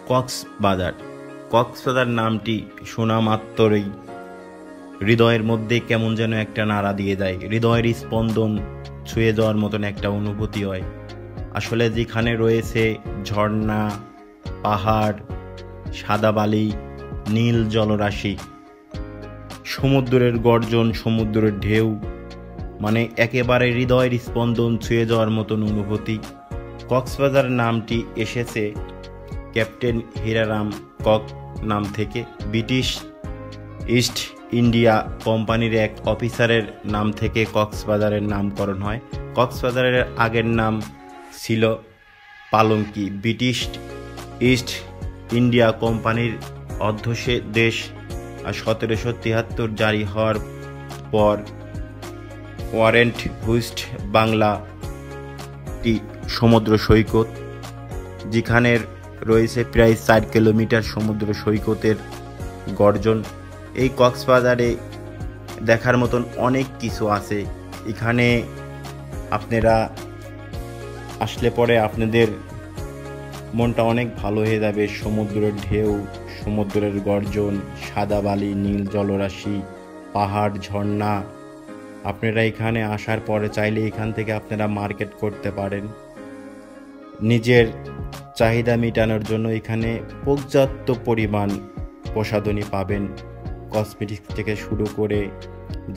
কক্সবাজার। কক্সবাজার নামটি শোনা মাত্রই হৃদয়ের মধ্যে কেমন যেন একটা নাড়া দিয়ে যায়, হৃদয়ের স্পন্দন ছুঁয়ে যাওয়ার মতন একটা অনুভূতি হয়। আসলে যেখানে রয়েছে ঝর্ণা, পাহাড়, সাদা বালি, নীল জলরাশি, সমুদ্রের গর্জন, সমুদ্রের ঢেউ, মানে একেবারে হৃদয়ের স্পন্দন ছুঁয়ে যাওয়ার মতন অনুভূতি। কক্সবাজার নামটি এসেছে ক্যাপ্টেন হিরারাম কক নাম থেকে। ব্রিটিশ ইস্ট ইন্ডিয়া কোম্পানির এক অফিসারের নাম থেকে কক্সবাজারের নামকরণ হয়। কক্সবাজারের আগের নাম ছিল পালঙ্কি। ব্রিটিশ ইস্ট ইন্ডিয়া কোম্পানির অধ্যদেশ 1773 জারি হওয়ার পর ওয়ারেন্ট হুইস্ট বাংলাটি সমুদ্র সৈকত, যেখানে রয়েছে প্রায় 4 কিলোমিটার সমুদ্র সৈকতের গর্জন। এই কক্সবাজারে দেখার মতন অনেক কিছু আছে। এখানে আপনারা আসলে পরে আপনাদের মনটা অনেক ভালো হয়ে যাবে। সমুদ্রের ঢেউ, সমুদ্রের গর্জন, সাদা বালি, নীল জলরাশি, পাহাড়, ঝর্ণা। আপনারা এখানে আসার পরে চাইলে এখান থেকে আপনারা মার্কেট করতে পারেন। নিজের চাহিদা মেটানোর জন্য এখানে পর্যাপ্ত পরিমাণ প্রসাধনী পাবেন, কসমেটিক্স থেকে শুরু করে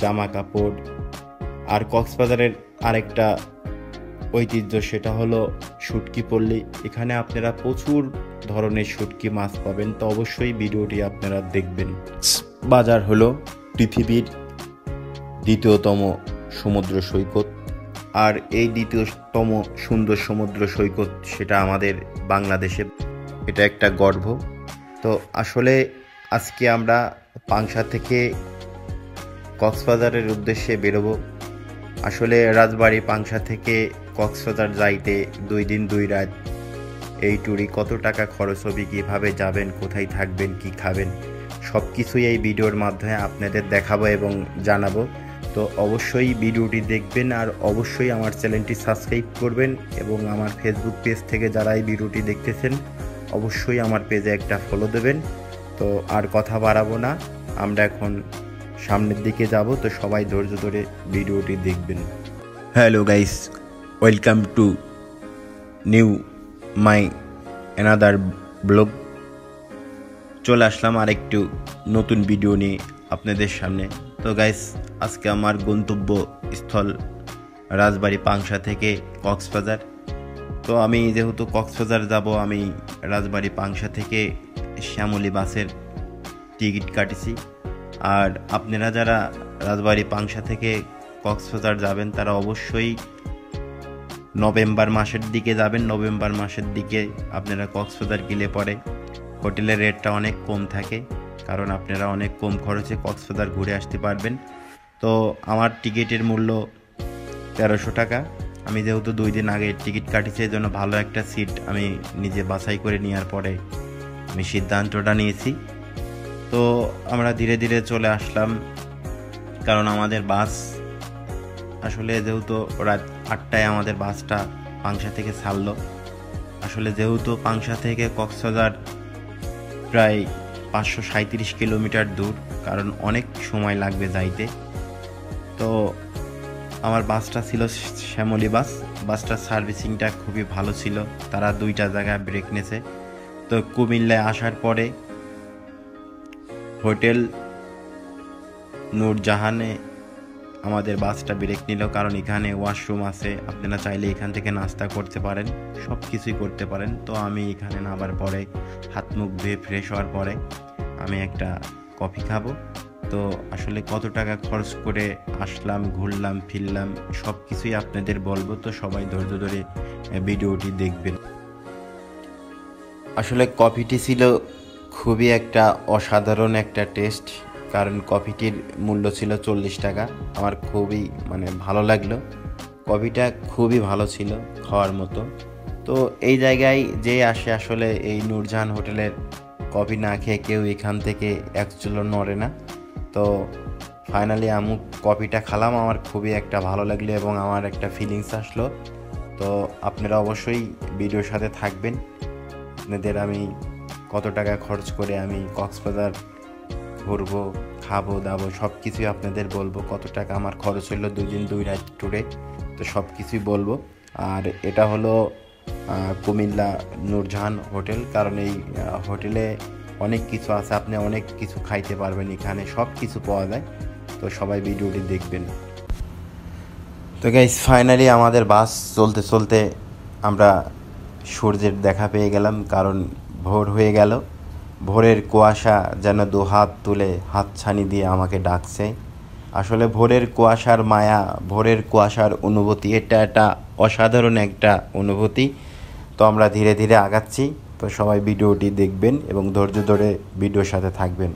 জামা কাপড়। আর কক্সবাজারের আরেকটা ঐতিহ্য, সেটা হলো শুটকি পল্লী। এখানে আপনারা প্রচুর ধরনের শুটকি মাছ পাবেন, তো অবশ্যই ভিডিওটি আপনারা দেখবেন। বাজার হলো পৃথিবীর দ্বিতীয়তম সমুদ্র সৈকত, আর এই দ্বিতীয়তম সুন্দর সমুদ্র সৈকত সেটা আমাদের বাংলাদেশে। এটা একটা গর্ব। তো আসলে আজকে আমরা পাংশা থেকে কক্সবাজারের উদ্দেশ্যে বেরোবো। আসলে রাজবাড়ী পাংশা থেকে কক্সবাজার যাইতে 2 দিন 2 রাত। এই ট্যুরে কত টাকা খরচ হবে, কীভাবে যাবেন, কোথায় থাকবেন, কি খাবেন, সব কিছুই এই ভিডিওর মাধ্যমে আপনাদের দেখাবো এবং জানাবো। তো অবশ্যই ভিডিওটি দেখবেন, আর অবশ্যই আমার চ্যানেলটি সাবস্ক্রাইব করবেন, এবং আমার ফেসবুক পেজ থেকে যারা এই ভিডিওটি দেখতেছেন অবশ্যই আমার পেজে একটা ফলো দেবেন। তো আর কথা বাড়াবো না, আমরা এখন সামনের দিকে যাব। তো সবাই ধৈর্য ধরে ভিডিওটি দেখবেন। Hello guys, welcome to new my another blog. চলে আসলাম আর একটু নতুন ভিডিও নিয়ে আপনাদের সামনে। তো গাইস, আজকে আমার গন্তব্য স্থল রাজবাড়ী পাংশা থেকে কক্সবাজার। তো আমি যেহেতু কক্সবাজার যাব, আমি রাজবাড়ী পাংশা থেকে শ্যামলী বাসের টিকিট কাটিছি। আর আপনারা যারা রাজবাড়ী পাংশা থেকে কক্সবাজার যাবেন তারা অবশ্যই নভেম্বর মাসের দিকে যাবেন। নভেম্বর মাসের দিকে আপনারা কক্সবাজার গেলে পরে হোটেলের রেটটা অনেক কম থাকে, কারণ আপনারা অনেক কম খরচে কক্সবাজার ঘুরে আসতে পারবেন। তো আমার টিকিটের মূল্য 1300 টাকা। আমি যেহেতু 2 দিন আগে টিকিট কাটিছি, এই জন্য ভালো একটা সিট আমি নিজে বাছাই করে নেওয়ার পরে আমি সিদ্ধান্তটা নিয়েছি। তো আমরা ধীরে ধীরে চলে আসলাম, কারণ আমাদের বাস আসলে যেহেতু রাত 8টায় আমাদের বাসটা পাংশা থেকে ছাড়লো। আসলে যেহেতু পাংশা থেকে কক্সবাজার প্রায় 537 কিলোমিটার দূর, কারণ অনেক সময় লাগবে যাইতে। তো আমার বাসটা ছিল শ্যামলী বাস। বাসটার সার্ভিসিংটা খুবই ভালো ছিল, তারা 2টা জায়গায় ব্রেক নিয়েছে। তো কুমিল্লায় আসার পরে হোটেল নূরজাহানে আমাদের বাসটা ব্রেক নিল, কারণ এখানে ওয়াশরুম আছে, আপনারা চাইলে এখান থেকে নাস্তা করতে পারেন, সব কিছুই করতে পারেন। তো আমি এখানে নামার পরে হাত মুখ ধুয়ে ফ্রেশ হওয়ার পরে আমি একটা কফি খাবো। তো আসলে কত টাকা খরচ করে আসলাম, ঘুরলাম, ফিরলাম, সব কিছুই আপনাদের বলবো। তো সবাই ধৈর্য ধরে ভিডিওটি দেখবেন। আসলে কফিটি ছিল খুবই একটা অসাধারণ একটা টেস্ট, কারণ কফিটির মূল্য ছিল 40 টাকা। আমার খুবই ভালো লাগলো, কফিটা খুবই ভালো ছিল, খাওয়ার মতো। তো এই জায়গায় যে আসে আসলে এই নূরজাহান হোটেলের কফি না খেয়ে কেউ এখান থেকে অ্যাকচুয়ালি নড়ে না। তো ফাইনালি আমি কফিটা খেলাম, আমার খুবই একটা ভালো লাগলো এবং আমার একটা ফিলিংস আসলো। তো আপনারা অবশ্যই ভিডিওর সাথে থাকবেন, আপনাদের আমি কত টাকা খরচ করে আমি কক্সবাজার ঘুরবো, খাবো দাবো সব কিছুই আপনাদের বলবো। কত টাকা আমার খরচ হলো 2 দিন 2 রাত ট্যুরে, তো সব কিছুই বলবো। আর এটা হলো কুমিল্লা নূরজাহান হোটেল, কারণ এই হোটেলে অনেক কিছু আছে, আপনি অনেক কিছু খাইতে পারবেন, এখানে সব কিছু পাওয়া যায়। তো সবাই ভিডিওটি দেখবেন। তো গাইস ফাইনালি আমাদের বাস চলতে চলতে আমরা সূর্যের দেখা পেয়ে গেলাম, কারণ ভোর হয়ে গেল। ভোরের কুয়াশা যেন দু হাত তুলে হাতছানি দিয়ে আমাকে ডাকছে। আসলে ভোরের কুয়াশার মায়া, ভোরের কুয়াশার অনুভূতি, এটা একটা অসাধারণ একটা অনুভূতি। তো আমরা ধীরে ধীরে আগাচ্ছি। তো সবাই ভিডিওটি দেখবেন এবং ধৈর্য ধরে ভিডিওর সাথে থাকবেন।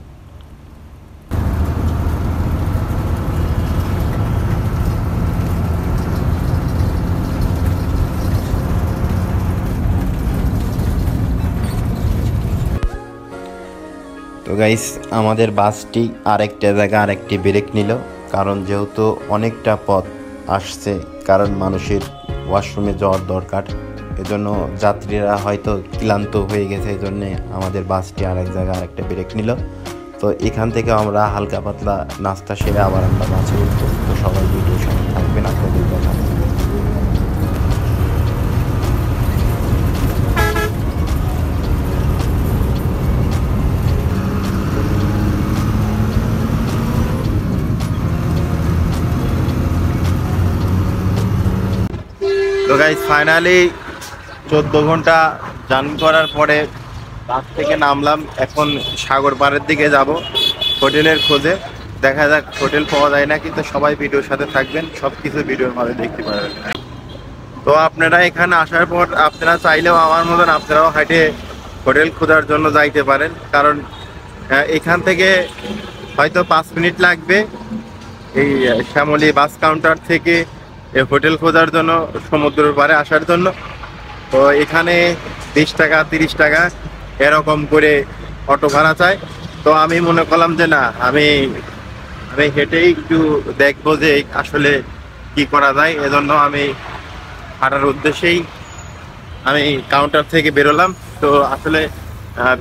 তো গাইস আমাদের বাসটি আরেকটা জায়গা আরেকটি ব্রেক নিল, কারণ যেহেতু অনেকটা পথ আসছে, কারণ মানুষের ওয়াশরুমে যাওয়ার দরকার, এজন্য যাত্রীরা হয়তো ক্লান্ত হয়ে গেছে, এই জন্যে আমাদের বাসটি আরেক জায়গা আরেকটা ব্রেক নিল। তো এখান থেকে আমরা হালকা পাতলা নাস্তা সেরে আবার আমরা বাসে উঠবো। তো সবাই ভিডিওর সাথে থাকবেন, আপনাদের কথা। তো গাইস ফাইনালি 14 ঘন্টা জার্নি করার পরে বাস থেকে নামলাম। এখন সাগর পাড়ের দিকে যাব হোটেলের খোঁজে। দেখা যাক হোটেল পাওয়া যায় না, কিন্তু সবাই ভিডিওর সাথে থাকবেন, সব কিছু ভিডিওর মাঝে দেখতে পারবেন। তো আপনারা এখানে আসার পর আপনারা চাইলেও আমার মতন আপনারাও হাইটে হোটেল খোঁজার জন্য যাইতে পারেন, কারণ এখান থেকে হয়তো 5 মিনিট লাগবে এই শ্যামলী বাস কাউন্টার থেকে হোটেল খোঁজার জন্য, সমুদ্রের পাড়ে আসার জন্য। তো এখানে 20 টাকা 30 টাকা এরকম করে অটো ভাড়া চায়। তো আমি মনে করলাম যে না, আমি হেঁটেই একটু দেখবো যে আসলে কি করা যায়। এজন্য আমি হাঁটার উদ্দেশ্যেই আমি কাউন্টার থেকে বেরোলাম। তো আসলে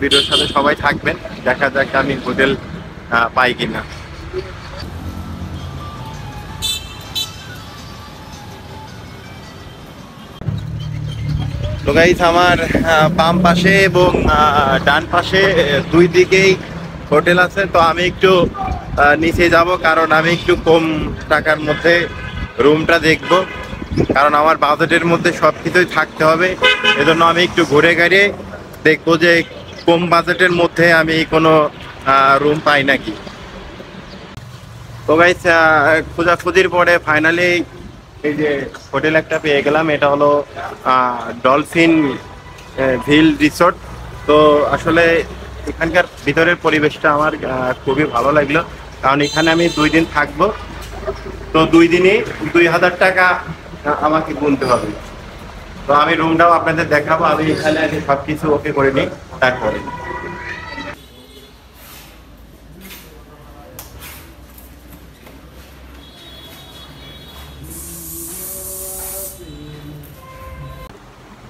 ভিডিওর সাথে সবাই থাকবেন, দেখা যাক আমি হোটেল পাই কিনা। তো গাইস আমার বাম পাশে এবং ডান পাশে দুই দিকেই হোটেল আছে। তো আমি একটু নিচে যাব, কারণ আমি একটু কম টাকার মধ্যে রুমটা দেখব, কারণ আমার বাজেটের মধ্যে সব কিছুই থাকতে হবে। এজন্য আমি একটু ঘুরে ঘুরে দেখবো যে কম বাজেটের মধ্যে আমি কোনো রুম পাই নাকি। তো গাইস খোঁজাখুঁজির পরে ফাইনালি এই যে হোটেল একটা পেয়ে গেলাম। এটা হলো ডলফিন ভিল রিসোর্ট। তো আসলে এখানকার ভিতরের পরিবেশটা আমার খুবই ভালো লাগলো, কারণ এখানে আমি 2 দিন থাকবো। তো 2 দিনে 2000 টাকা আমাকে গুনতে হবে। তো আমি রুমটাও আপনাদের দেখাবো, আমি এখানে সব কিছু ওকে করে নিই তারপরে।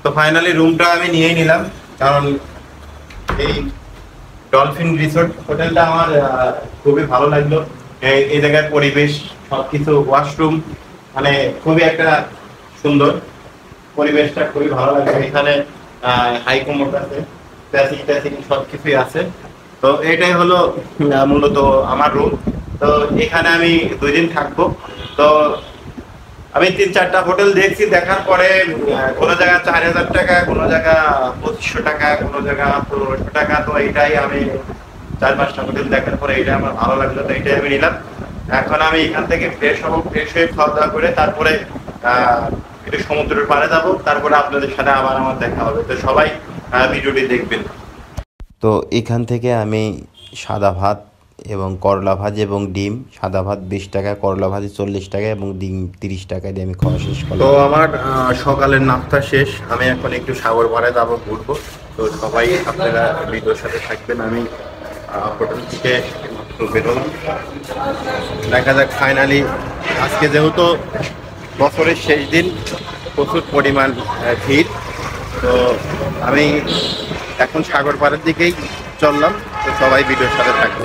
তো ফাইনালি রুমটা আমি নিয়ে নিলাম, কারণ এই ডলফিন রিসোর্ট হোটেলটা আমার খুবই ভালো লাগলো। এই জায়গার পরিবেশ সবকিছু, ওয়াশরুম মানে খুবই একটা সুন্দর, পরিবেশটা খুবই ভালো লাগে। এখানে হাই কমোড আছে, প্যাসিং ট্যাসিং সব কিছুই আছে। তো এটাই হলো মূলত আমার রুম। তো এখানে আমি 2 দিন থাকবো। তো আমি 3-4টা হোটেল দেখছি, দেখার পরে কোনো জায়গা 4000 টাকা, কোনো জায়গা 2500 টাকা, কোনো জায়গা 1500 টাকা। তো এইটাই আমি 4-5টা হোটেল দেখার পরে এটা আমার ভালো লাগলো, তো এইটাই আমি নিলাম। এখন আমি এখান থেকে ফ্রেশ হবো, ফ্রেশ হয়ে খাওয়া দাওয়া করে তারপরে একটু সমুদ্রের পাড়ে যাবো, তারপরে আপনাদের সাথে আবার আমার দেখা হবে। তো সবাই ভিডিওটি দেখবেন। তো এখান থেকে আমি সাদা ভাত এবং করলা ভাজি এবং ডিম, সাদা ভাত 20 টাকা, করলা ভাজি 40 টাকা এবং ডিম 30 টাকা দিয়ে আমি খাওয়া শেষ করলাম। তো আমার সকালের নাস্তা শেষ, আমি এখন একটু সাগর পাড়ে যাবো, ঘুরবো। তো সবাই আপনারা ভিডিওর সাথে থাকবেন। আমি হোটেল থেকে বেরোলাম, দেখা যাক ফাইনালি আজকে যেহেতু বছরের শেষ দিন, প্রচুর পরিমাণ ভিড়। তো আমি এখন সাগর পাড়ের দিকেই চললাম, তো সবাই ভিডিওর সাথে থাকবে।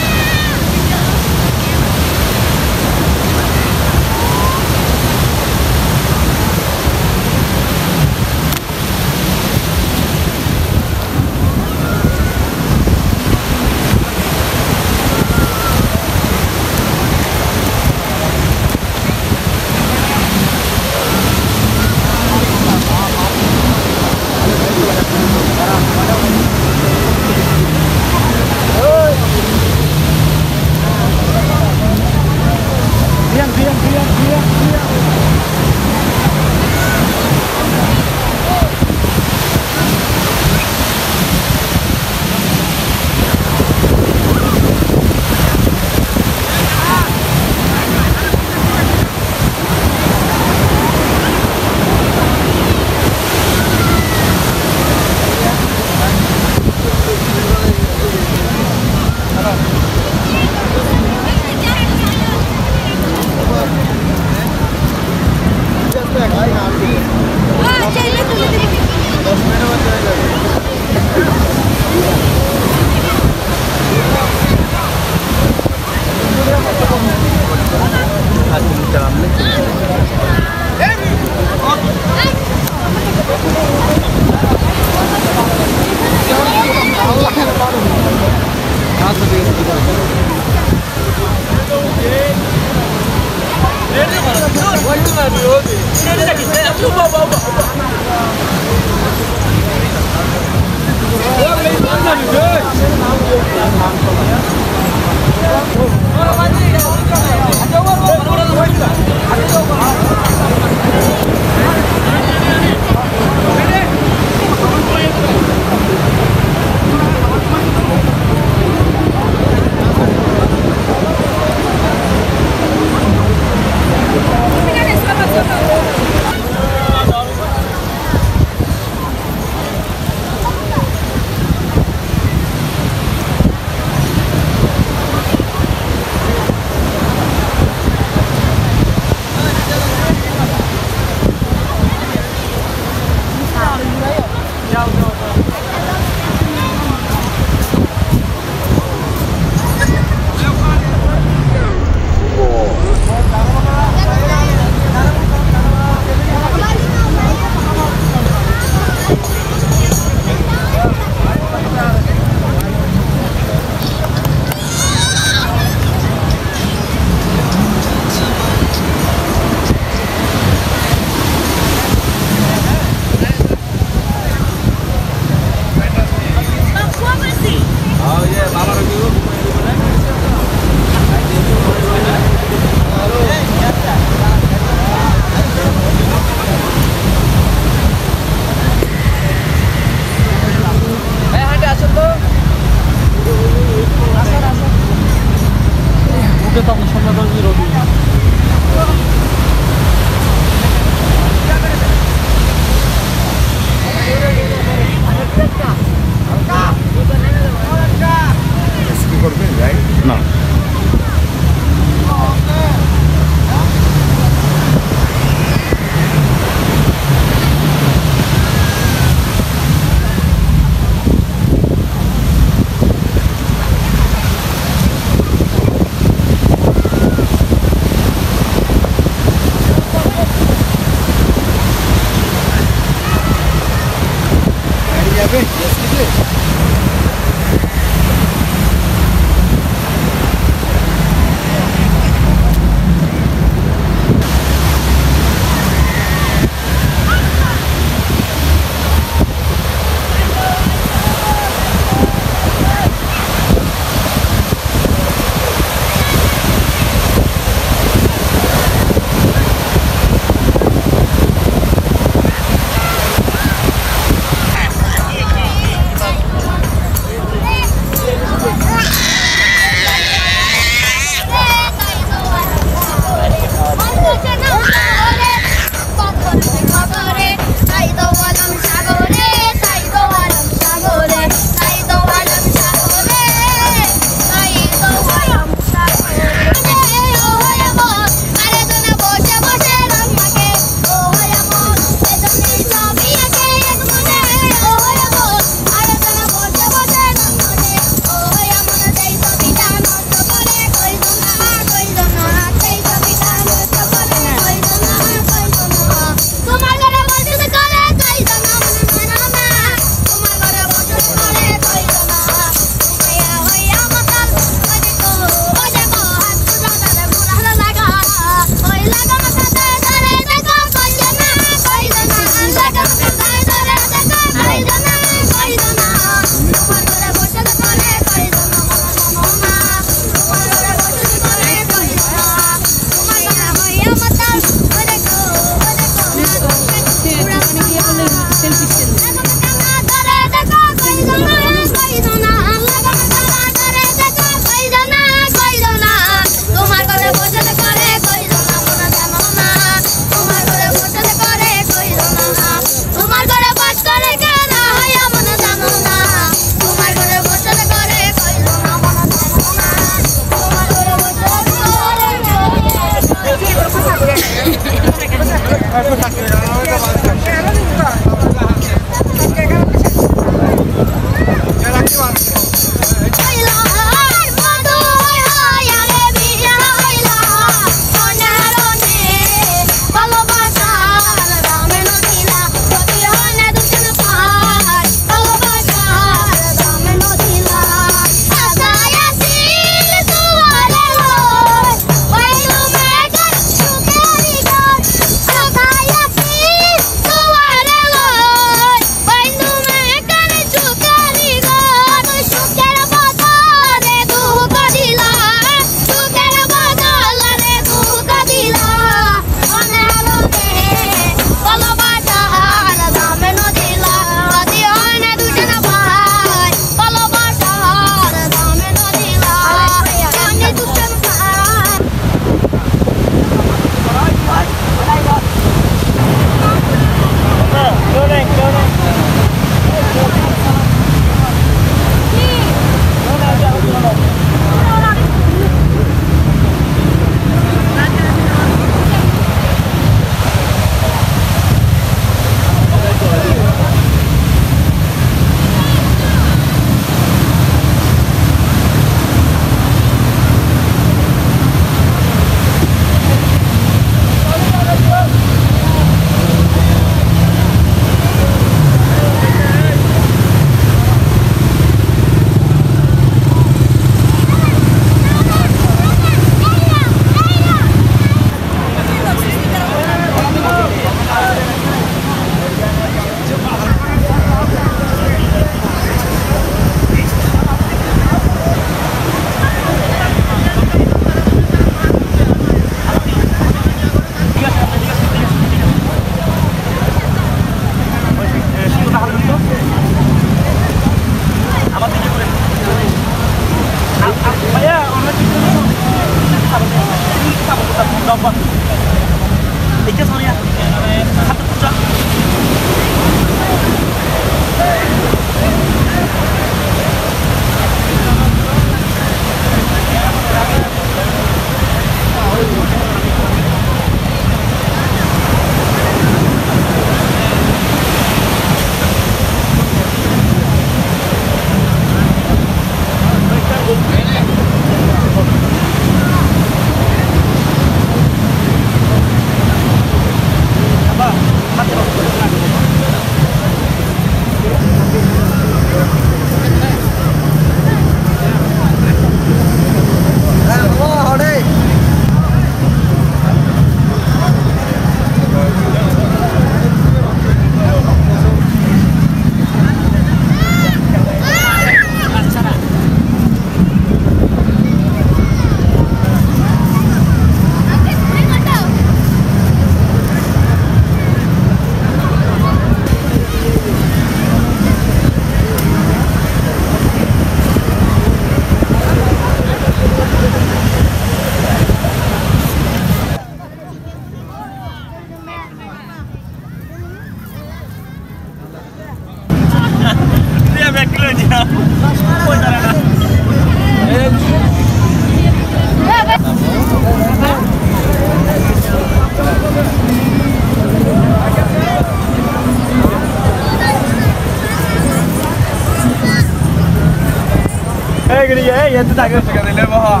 gini ya, ya itu tak kira sekali lebar.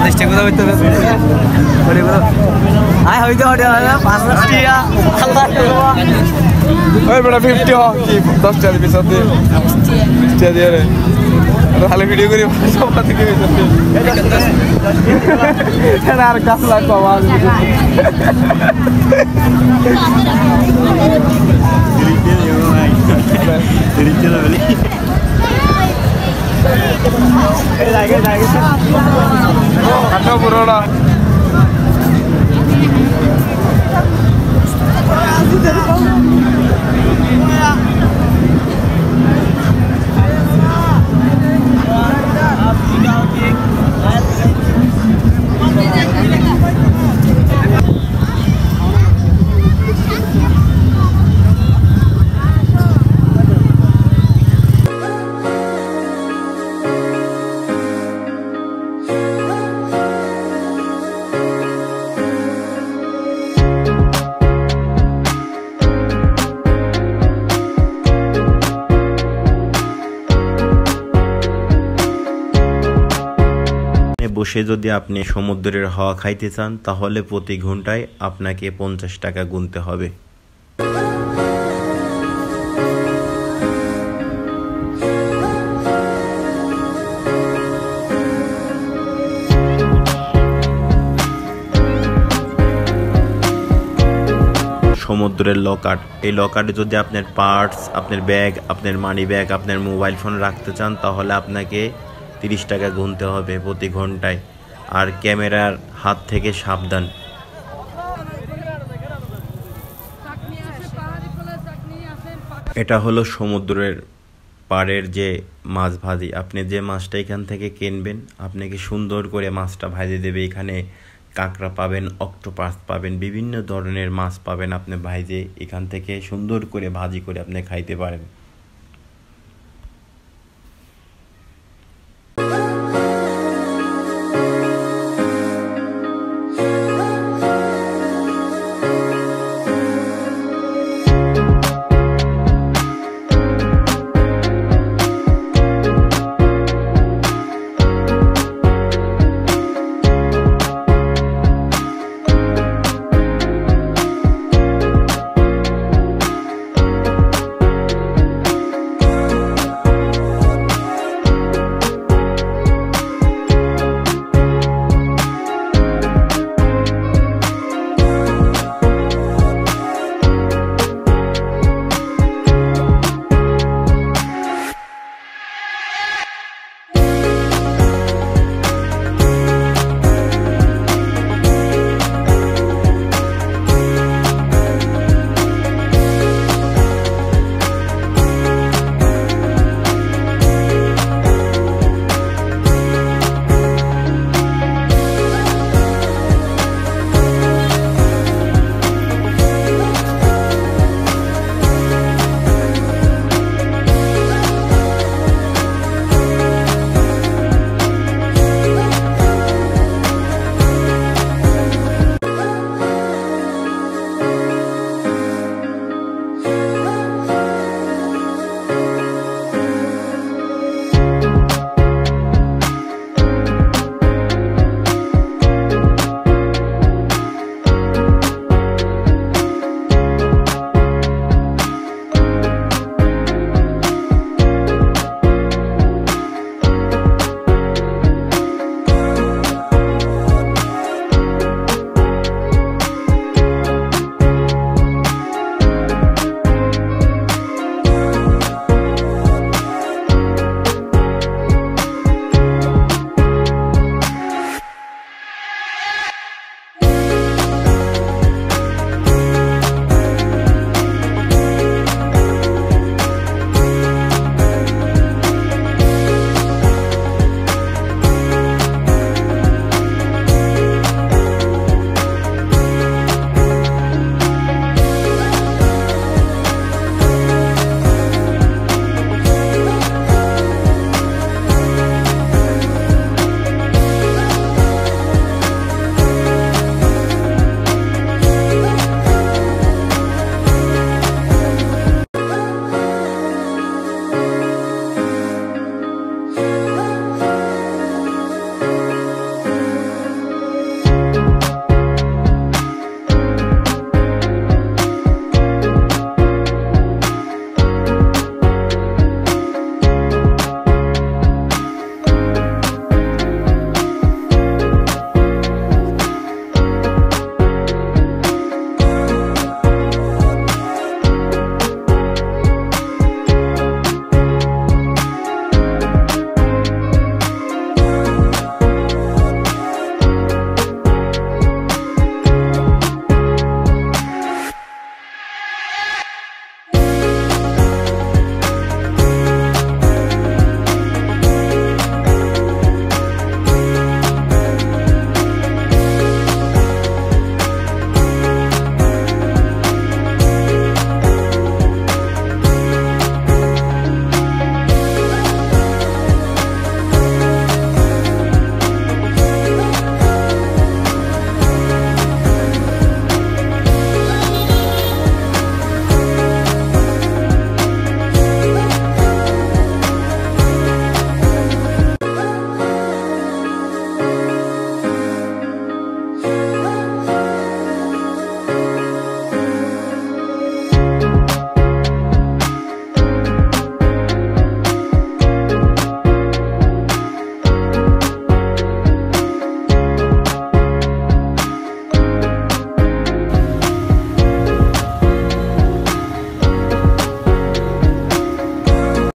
চেষ্টা করে হইতে হবে আয় হইতে হবে 500 টাকা ওই বড় 50 হ কি 10 টাকা পিছন দিয়ে 10 টাকা দিয়ে রে ভালো ভিডিও করে সব থেকে হইছে এটা আর কাজ লাগবে আওয়াজ Kacau burola. বসে যদি আপনি সমুদ্রের হাওয়া খাইতে চান তাহলে প্রতি ঘন্টায় আপনাকে 50 টাকা গুনতে হবে। সমুদ্রের লকার, এই লকারে যদি আপনার পার্টস, আপনার ব্যাগ, আপনার মানি ব্যাগ, আপনার মোবাইল ফোন রাখতে চান তাহলে আপনাকে 30 টাকা গুনতে হবে প্রতি ঘন্টায়। আর ক্যামেরার হাত থেকে সাবধান। এটা হলো সমুদ্রের পাড়ের যে মাছ ভাজি। আপনি যে মাছটা এখান থেকে কিনবেন আপনাকে সুন্দর করে মাছটা ভাজি দেবে। এখানে কাঁকড়া পাবেন, অক্টোপাস পাবেন, বিভিন্ন ধরনের মাছ পাবেন। আপনি ভাইজে এখান থেকে সুন্দর করে ভাজি করে আপনি খাইতে পারেন।